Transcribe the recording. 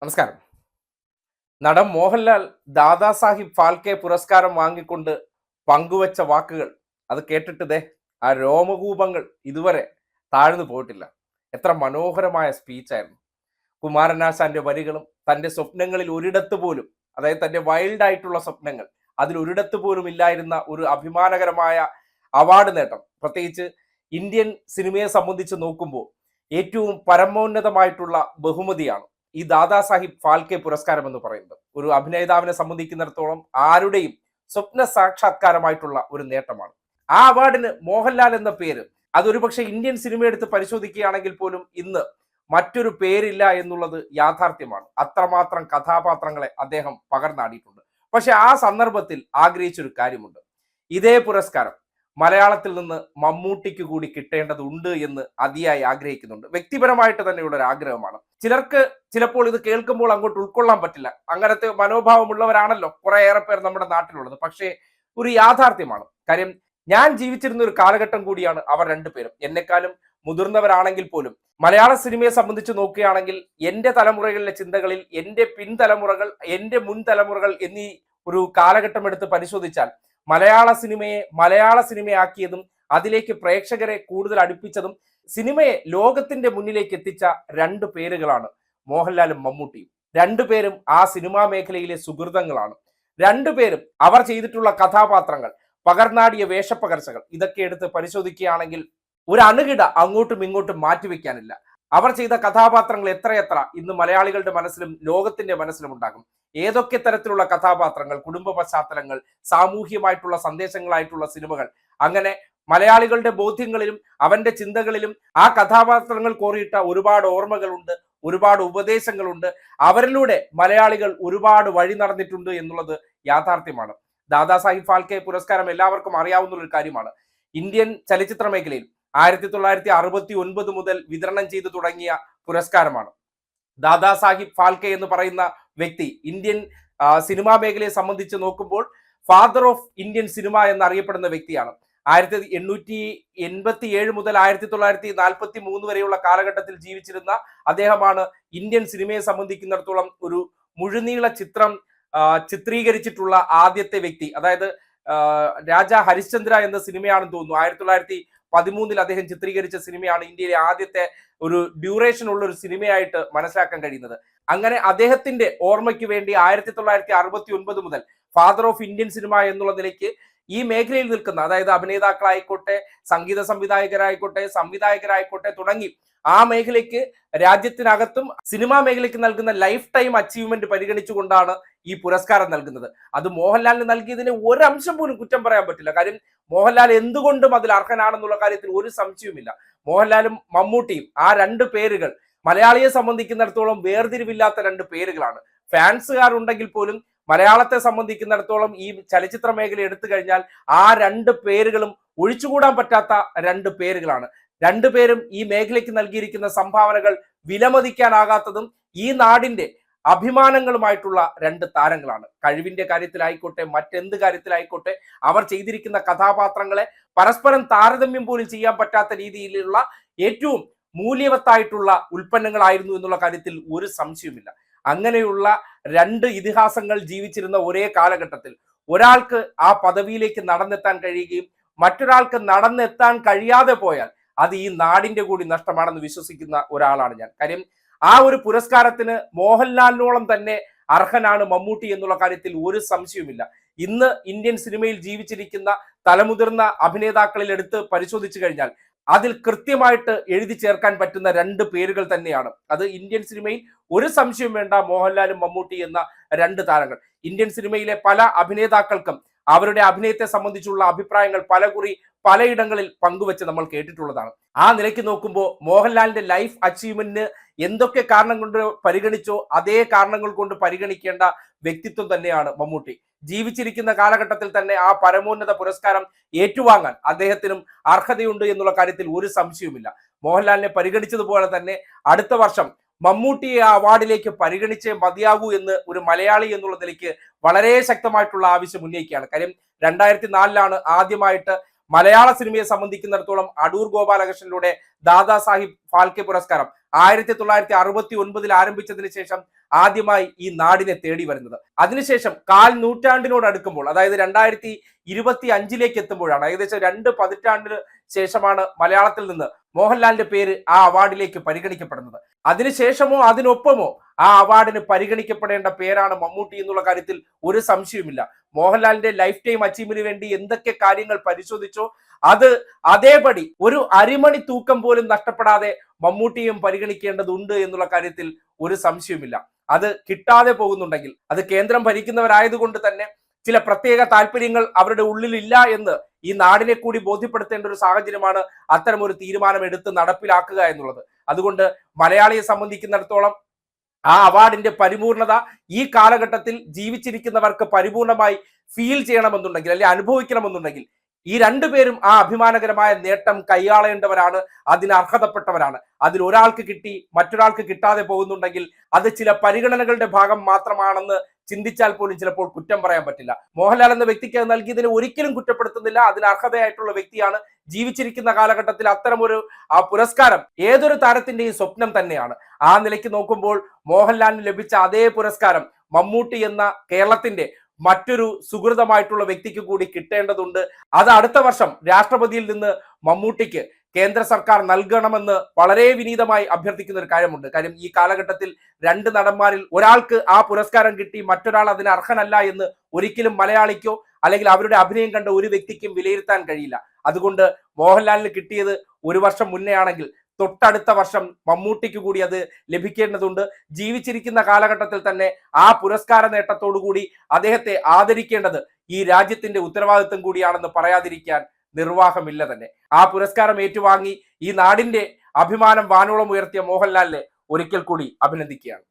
നമസ്കാരം. നടൻ മോഹൻലാൽ ദാദാസാഹിബ് ഫാൽക്കെ പുരസ്കാരം വാങ്ങിക്കൊണ്ട് പങ്കുവച്ച വാക്കുകൾ അത് കേട്ടിട്ട് ആ രോമകൂപങ്ങൾ ഇതുവരെ താഴ്ന്നു പോയിട്ടില്ല. എത്ര മനോഹരമായ സ്പീച്ചായിരുന്നു. കുമാരനാശാന്റെ വരികളും തൻ്റെ സ്വപ്നങ്ങളിൽ ഒരിടത്ത് പോലും, അതായത് തൻ്റെ വൈൽഡ് ആയിട്ടുള്ള സ്വപ്നങ്ങൾ അതിൽ ഒരിടത്ത് പോലും ഇല്ലായിരുന്ന ഒരു അഭിമാനകരമായ അവാർഡ് നേട്ടം, പ്രത്യേകിച്ച് ഇന്ത്യൻ സിനിമയെ സംബന്ധിച്ച് നോക്കുമ്പോൾ ഏറ്റവും പരമോന്നതമായിട്ടുള്ള ബഹുമതിയാണ് ഈ ദാദാസാഹിബ് ഫാൽക്കെ പുരസ്കാരം എന്ന് പറയുന്നത്. ഒരു അഭിനേതാവിനെ സംബന്ധിക്കുന്നിടത്തോളം ആരുടെയും സ്വപ്ന സാക്ഷാത്കാരമായിട്ടുള്ള ഒരു നേട്ടമാണ്. ആ അവാർഡിന് മോഹൻലാൽ എന്ന പേര്, അതൊരു പക്ഷേ ഇന്ത്യൻ സിനിമ എടുത്ത് പരിശോധിക്കുകയാണെങ്കിൽ പോലും ഇന്ന് മറ്റൊരു പേരില്ല എന്നുള്ളത് യാഥാർത്ഥ്യമാണ്. അത്രമാത്രം കഥാപാത്രങ്ങളെ അദ്ദേഹം പകർന്നാടിയിട്ടുണ്ട്. പക്ഷെ ആ സന്ദർഭത്തിൽ ആഗ്രഹിച്ചൊരു കാര്യമുണ്ട്. ഇതേ പുരസ്കാരം മലയാളത്തിൽ നിന്ന് മമ്മൂട്ടിക്ക് കൂടി കിട്ടേണ്ടതുണ്ട് എന്ന് അതിയായി ആഗ്രഹിക്കുന്നുണ്ട്. വ്യക്തിപരമായിട്ട് തന്നെയുള്ള ഒരു ആഗ്രഹമാണ്. ചിലർക്ക് ചിലപ്പോൾ ഇത് കേൾക്കുമ്പോൾ അങ്ങോട്ട് ഉൾക്കൊള്ളാൻ പറ്റില്ല. അങ്ങനത്തെ മനോഭാവമുള്ളവരാണല്ലോ കുറേയേറെ പേർ നമ്മുടെ നാട്ടിലുള്ളത്. പക്ഷേ ഒരു യാഥാർത്ഥ്യമാണ്. കാര്യം, ഞാൻ ജീവിച്ചിരുന്ന ഒരു കാലഘട്ടം കൂടിയാണ് അവർ രണ്ടുപേരും. എന്നെക്കാളും മുതിർന്നവരാണെങ്കിൽ പോലും മലയാള സിനിമയെ സംബന്ധിച്ച് നോക്കുകയാണെങ്കിൽ എൻ്റെ തലമുറകളിലെ ചിന്തകളിൽ എൻ്റെ പിൻതലമുറകൾ, എൻ്റെ മുൻ തലമുറകൾ എന്നീ ഒരു കാലഘട്ടം എടുത്ത് പരിശോധിച്ചാൽ മലയാള സിനിമയാക്കിയതും അതിലേക്ക് പ്രേക്ഷകരെ കൂടുതൽ അടുപ്പിച്ചതും സിനിമയെ ലോകത്തിന്റെ മുന്നിലേക്ക് എത്തിച്ച രണ്ട് പേരുകളാണ് മോഹൻലാലും മമ്മൂട്ടിയും. രണ്ടുപേരും ആ സിനിമാ മേഖലയിലെ സുഹൃതങ്ങളാണ്. രണ്ടുപേരും അവർ ചെയ്തിട്ടുള്ള കഥാപാത്രങ്ങൾ, പകർന്നാടിയ വേഷപ്പകർച്ചകൾ, ഇതൊക്കെ എടുത്ത് പരിശോധിക്കുകയാണെങ്കിൽ ഒരു അണുകിട അങ്ങോട്ടും ഇങ്ങോട്ടും മാറ്റിവെക്കാനില്ല. അവർ ചെയ്ത കഥാപാത്രങ്ങൾ എത്രയെത്ര ഇന്ന് മലയാളികളുടെ മനസ്സിലും ലോകത്തിന്റെ മനസ്സിലും ഉണ്ടാകും. ഏതൊക്കെ തരത്തിലുള്ള കഥാപാത്രങ്ങൾ, കുടുംബ പശ്ചാത്തലങ്ങൾ, സാമൂഹ്യമായിട്ടുള്ള സന്ദേശങ്ങളായിട്ടുള്ള സിനിമകൾ, അങ്ങനെ മലയാളികളുടെ ബോധ്യങ്ങളിലും അവന്റെ ചിന്തകളിലും ആ കഥാപാത്രങ്ങൾ കോറിയിട്ട ഒരുപാട് ഓർമ്മകളുണ്ട്, ഒരുപാട് ഉപദേശങ്ങളുണ്ട്. അവരിലൂടെ മലയാളികൾ ഒരുപാട് വഴി നടന്നിട്ടുണ്ട് എന്നുള്ളത് യാഥാർത്ഥ്യമാണ്. ദാദാസാഹിബ് ഫാൽക്കെ പുരസ്കാരം എല്ലാവർക്കും അറിയാവുന്ന ഒരു കാര്യമാണ്. ഇന്ത്യൻ ചലച്ചിത്ര മേഖലയിൽ 1969 മുതൽ വിതരണം ചെയ്തു തുടങ്ങിയ പുരസ്കാരമാണ്. ദാദാസാഹിബ് ഫാൽക്കെ എന്ന് പറയുന്ന വ്യക്തി ഇന്ത്യൻ സിനിമാ മേഖലയെ സംബന്ധിച്ച് നോക്കുമ്പോൾ ഫാദർ ഓഫ് ഇന്ത്യൻ സിനിമ എന്നറിയപ്പെടുന്ന വ്യക്തിയാണ്. 1887 മുതൽ 1943 വരെയുള്ള കാലഘട്ടത്തിൽ ജീവിച്ചിരുന്ന അദ്ദേഹമാണ് ഇന്ത്യൻ സിനിമയെ സംബന്ധിക്കുന്നിടത്തോളം ഒരു മുഴുനീള ചിത്രം ചിത്രീകരിച്ചിട്ടുള്ള ആദ്യത്തെ വ്യക്തി. അതായത് രാജാ ഹരിശ്ചന്ദ്ര എന്ന സിനിമയാണെന്ന് തോന്നുന്നു 1913 അദ്ദേഹം ചിത്രീകരിച്ച സിനിമയാണ് ഇന്ത്യയിലെ ആദ്യത്തെ ഒരു ഡ്യൂറേഷൻ ഉള്ള ഒരു സിനിമയായിട്ട് മനസ്സിലാക്കാൻ കഴിയുന്നത്. അങ്ങനെ അദ്ദേഹത്തിന്റെ ഓർമ്മയ്ക്ക് വേണ്ടി 1969 മുതൽ ഫാദർ ഓഫ് ഇന്ത്യൻ സിനിമ എന്നുള്ള നിലയ്ക്ക് ഈ മേഖലയിൽ നിൽക്കുന്ന, അതായത് അഭിനേതാക്കളായിക്കോട്ടെ, സംഗീത സംവിധായകരായിക്കോട്ടെ തുടങ്ങി ആ മേഖലയ്ക്ക്, രാജ്യത്തിനകത്തും സിനിമാ മേഖലയ്ക്ക് നൽകുന്ന ലൈഫ് ടൈം അച്ചീവ്മെന്റ് പരിഗണിച്ചുകൊണ്ടാണ് ഈ പുരസ്കാരം നൽകുന്നത്. അത് മോഹൻലാലിന് നൽകിയതിന് ഒരംശം പോലും കുറ്റം പറയാൻ പറ്റില്ല. കാര്യം, മോഹൻലാൽ എന്തുകൊണ്ടും അതിൽ അർഹനാണെന്നുള്ള കാര്യത്തിൽ ഒരു സംശയവുമില്ല. മോഹൻലാലും മമ്മൂട്ടിയും, ആ രണ്ട് പേരുകൾ മലയാളിയെ സംബന്ധിക്കുന്നിടത്തോളം വേർതിരിവില്ലാത്ത രണ്ട് പേരുകളാണ്. ഫാൻസുകാരുണ്ടെങ്കിൽ പോലും മലയാളത്തെ സംബന്ധിക്കുന്നിടത്തോളം ഈ ചലച്ചിത്ര മേഖല എടുത്തു കഴിഞ്ഞാൽ ആ രണ്ട് പേരുകളും ഒഴിച്ചുകൂടാൻ പറ്റാത്ത രണ്ട് പേരുകളാണ്. രണ്ടുപേരും ഈ മേഖലയ്ക്ക് നൽകിയിരിക്കുന്ന സംഭാവനകൾ വിലമതിക്കാനാകാത്തതും ഈ നാടിന്റെ അഭിമാനങ്ങളുമായിട്ടുള്ള രണ്ട് താരങ്ങളാണ്. കഴിവിന്റെ കാര്യത്തിലായിക്കോട്ടെ, മറ്റെന്ത് കാര്യത്തിലായിക്കോട്ടെ, അവർ ചെയ്തിരിക്കുന്ന കഥാപാത്രങ്ങളെ പരസ്പരം താരതമ്യം പോലും ചെയ്യാൻ പറ്റാത്ത രീതിയിലുള്ള ഏറ്റവും മൂല്യവത്തായിട്ടുള്ള ഉൽപ്പന്നങ്ങളായിരുന്നു എന്നുള്ള കാര്യത്തിൽ ഒരു സംശയവുമില്ല. അങ്ങനെയുള്ള രണ്ട് ഇതിഹാസങ്ങൾ ജീവിച്ചിരുന്ന ഒരേ കാലഘട്ടത്തിൽ ഒരാൾക്ക് ആ പദവിയിലേക്ക് നടന്നെത്താൻ കഴിയുകയും മറ്റൊരാൾക്ക് നടന്നെത്താൻ കഴിയാതെ പോയാൽ അത് ഈ നാടിന്റെ കൂടി നഷ്ടമാണെന്ന് വിശ്വസിക്കുന്ന ഒരാളാണ് ഞാൻ. കാര്യം, ആ ഒരു പുരസ്കാരത്തിന് മോഹൻലാലിനോളം തന്നെ അർഹനാണ് മമ്മൂട്ടി എന്നുള്ള കാര്യത്തിൽ ഒരു സംശയവുമില്ല. ഇന്ന് ഇന്ത്യൻ സിനിമയിൽ ജീവിച്ചിരിക്കുന്ന തലമുതിർന്ന അഭിനേതാക്കളിൽ എടുത്ത് പരിശോധിച്ചു കഴിഞ്ഞാൽ അതിൽ കൃത്യമായിട്ട് എഴുതി ചേർക്കാൻ പറ്റുന്ന രണ്ട് പേരുകൾ തന്നെയാണ്. അത് ഇന്ത്യൻ സിനിമയിൽ ഒരു സംശയം വേണ്ട, മോഹൻലാലും മമ്മൂട്ടി എന്ന രണ്ട് താരങ്ങൾ. ഇന്ത്യൻ സിനിമയിലെ പല അഭിനേതാക്കൾക്കും അവരുടെ അഭിനയത്തെ സംബന്ധിച്ചുള്ള അഭിപ്രായങ്ങൾ പലകുറി പലയിടങ്ങളിൽ പങ്കുവെച്ച് നമ്മൾ കേട്ടിട്ടുള്ളതാണ്. ആ നിലയ്ക്ക് നോക്കുമ്പോൾ മോഹൻലാലിന്റെ ലൈഫ് അച്ചീവ്മെന്റിന് എന്തൊക്കെ കാരണം കൊണ്ട് പരിഗണിച്ചോ അതേ കാരണങ്ങൾ കൊണ്ട് പരിഗണിക്കേണ്ട വ്യക്തിത്വം തന്നെയാണ് മമ്മൂട്ടി. ജീവിച്ചിരിക്കുന്ന കാലഘട്ടത്തിൽ തന്നെ ആ പരമോന്നത പുരസ്കാരം ഏറ്റുവാങ്ങാൻ അദ്ദേഹത്തിനും അർഹതയുണ്ട് എന്നുള്ള കാര്യത്തിൽ ഒരു സംശയവുമില്ല. മോഹൻലാലിനെ പരിഗണിച്ചതുപോലെ തന്നെ അടുത്ത വർഷം മമ്മൂട്ടിയെ ആ അവാർഡിലേക്ക് പരിഗണിച്ചേ മതിയാകൂ എന്ന് ഒരു മലയാളി എന്നുള്ള നിലയ്ക്ക് വളരെ ശക്തമായിട്ടുള്ള ആവശ്യം ഉന്നയിക്കുകയാണ്. കാര്യം, 2004 ആദ്യമായിട്ട് മലയാള സിനിമയെ സംബന്ധിക്കുന്നിടത്തോളം അടൂർ ഗോപാലകൃഷ്ണനിലൂടെ ദാദാ സാഹിബ് ഫാൽക്കെ പുരസ്കാരം 1969 ആരംഭിച്ചതിന് ശേഷം ആദ്യമായി ഈ നാടിനെ തേടി വരുന്നത്. അതിനുശേഷം കാൽ നൂറ്റാണ്ടിനോട് അടുക്കുമ്പോൾ, അതായത് 2025 എത്തുമ്പോഴാണ്, ഏകദേശം 2 പതിറ്റാണ്ടിന് ശേഷമാണ് മലയാളത്തിൽ നിന്ന് മോഹൻലാലിന്റെ പേര് ആ അവാർഡിലേക്ക് പരിഗണിക്കപ്പെടുന്നത്. അതിനുശേഷമോ അതിനൊപ്പമോ ആ അവാർഡിന് പരിഗണിക്കപ്പെടേണ്ട പേരാണ് മമ്മൂട്ടി എന്നുള്ള കാര്യത്തിൽ ഒരു സംശയവുമില്ല. മോഹൻലാലിന്റെ ലൈഫ് ടൈം അച്ചീവ്മെന്റിന് വേണ്ടി എന്തൊക്കെ കാര്യങ്ങൾ പരിശോധിച്ചോ അത് അതേപടി ഒരു അരിമണി തൂക്കം പോലും നഷ്ടപ്പെടാതെ മമ്മൂട്ടിയും പരിഗണിക്കേണ്ടതുണ്ട് എന്നുള്ള കാര്യത്തിൽ ഒരു സംശയവുമില്ല. അത് കിട്ടാതെ പോകുന്നുണ്ടെങ്കിൽ അത് കേന്ദ്രം ഭരിക്കുന്നവരായതുകൊണ്ട് തന്നെ ചില പ്രത്യേക താല്പര്യങ്ങൾ അവരുടെ ഉള്ളിലില്ല എന്ന് ഈ നാടിനെ കൂടി ബോധ്യപ്പെടുത്തേണ്ട ഒരു സാഹചര്യമാണ് അത്തരം ഒരു തീരുമാനം എടുത്ത് നടപ്പിലാക്കുക എന്നുള്ളത്. അതുകൊണ്ട് മലയാളിയെ സംബന്ധിക്കുന്നിടത്തോളം ആ അവാർഡിന്റെ പരിപൂർണത ഈ കാലഘട്ടത്തിൽ ജീവിച്ചിരിക്കുന്നവർക്ക് പരിപൂർണമായി ഫീൽ ചെയ്യണമെന്നുണ്ടെങ്കിൽ, അല്ലെങ്കിൽ അനുഭവിക്കണമെന്നുണ്ടെങ്കിൽ, ഈ രണ്ടുപേരും ആ അഭിമാനകരമായ നേട്ടം കൈയാളേണ്ടവരാണ്, അതിന് അർഹതപ്പെട്ടവരാണ്. അതിൽ ഒരാൾക്ക് കിട്ടി മറ്റൊരാൾക്ക് കിട്ടാതെ പോകുന്നുണ്ടെങ്കിൽ അത് ചില പരിഗണനകളുടെ ഭാഗം മാത്രമാണെന്ന് ചിന്തിച്ചാൽ പോലും ചിലപ്പോൾ കുറ്റം പറയാൻ പറ്റില്ല. മോഹൻലാൽ എന്ന വ്യക്തിക്ക് നൽകിയതിന് ഒരിക്കലും കുറ്റപ്പെടുത്തുന്നില്ല. അതിന് അർഹതയായിട്ടുള്ള വ്യക്തിയാണ്. ജീവിച്ചിരിക്കുന്ന കാലഘട്ടത്തിൽ അത്തരമൊരു ആ പുരസ്കാരം ഏതൊരു താരത്തിന്റെയും സ്വപ്നം തന്നെയാണ്. ആ നിലയ്ക്ക് നോക്കുമ്പോൾ മോഹൻലാലിന് ലഭിച്ച അതേ പുരസ്കാരം മമ്മൂട്ടി എന്ന കേരളത്തിന്റെ മറ്റൊരു സുഹൃതമായിട്ടുള്ള വ്യക്തിക്ക് കൂടി കിട്ടേണ്ടതുണ്ട്. അത് അടുത്ത വർഷം രാഷ്ട്രപതിയിൽ നിന്ന് മമ്മൂട്ടിക്ക് കേന്ദ്ര സർക്കാർ നൽകണമെന്ന് വളരെ വിനീതമായി അഭ്യർത്ഥിക്കുന്ന ഒരു കാര്യമുണ്ട്. കാര്യം ഈ കാലഘട്ടത്തിൽ 2 നടന്മാരിൽ ഒരാൾക്ക് ആ പുരസ്കാരം കിട്ടി മറ്റൊരാൾ അതിന് അർഹനല്ല എന്ന് ഒരിക്കലും മലയാളിക്കോ അല്ലെങ്കിൽ അവരുടെ അഭിനയം കണ്ട ഒരു വ്യക്തിക്കും വിലയിരുത്താൻ കഴിയില്ല. അതുകൊണ്ട് മോഹൻലാലിന് കിട്ടിയത് 1 വർഷം മുന്നേ ആണെങ്കിൽ തൊട്ടടുത്ത വർഷം മമ്മൂട്ടിക്ക് കൂടി അത് ലഭിക്കേണ്ടതുണ്ട്. ജീവിച്ചിരിക്കുന്ന കാലഘട്ടത്തിൽ തന്നെ ആ പുരസ്കാര നേട്ടത്തോടുകൂടി അദ്ദേഹത്തെ ആദരിക്കേണ്ടത് ഈ രാജ്യത്തിന്റെ ഉത്തരവാദിത്വം കൂടിയാണെന്ന് പറയാതിരിക്കാൻ നിർവാഹമില്ല തന്നെ. ആ പുരസ്കാരം ഏറ്റുവാങ്ങി ഈ നാടിന്റെ അഭിമാനം വാനോളം ഉയർത്തിയ മോഹൻലാലിനെ ഒരിക്കൽ കൂടി അഭിനന്ദിക്കുകയാണ്.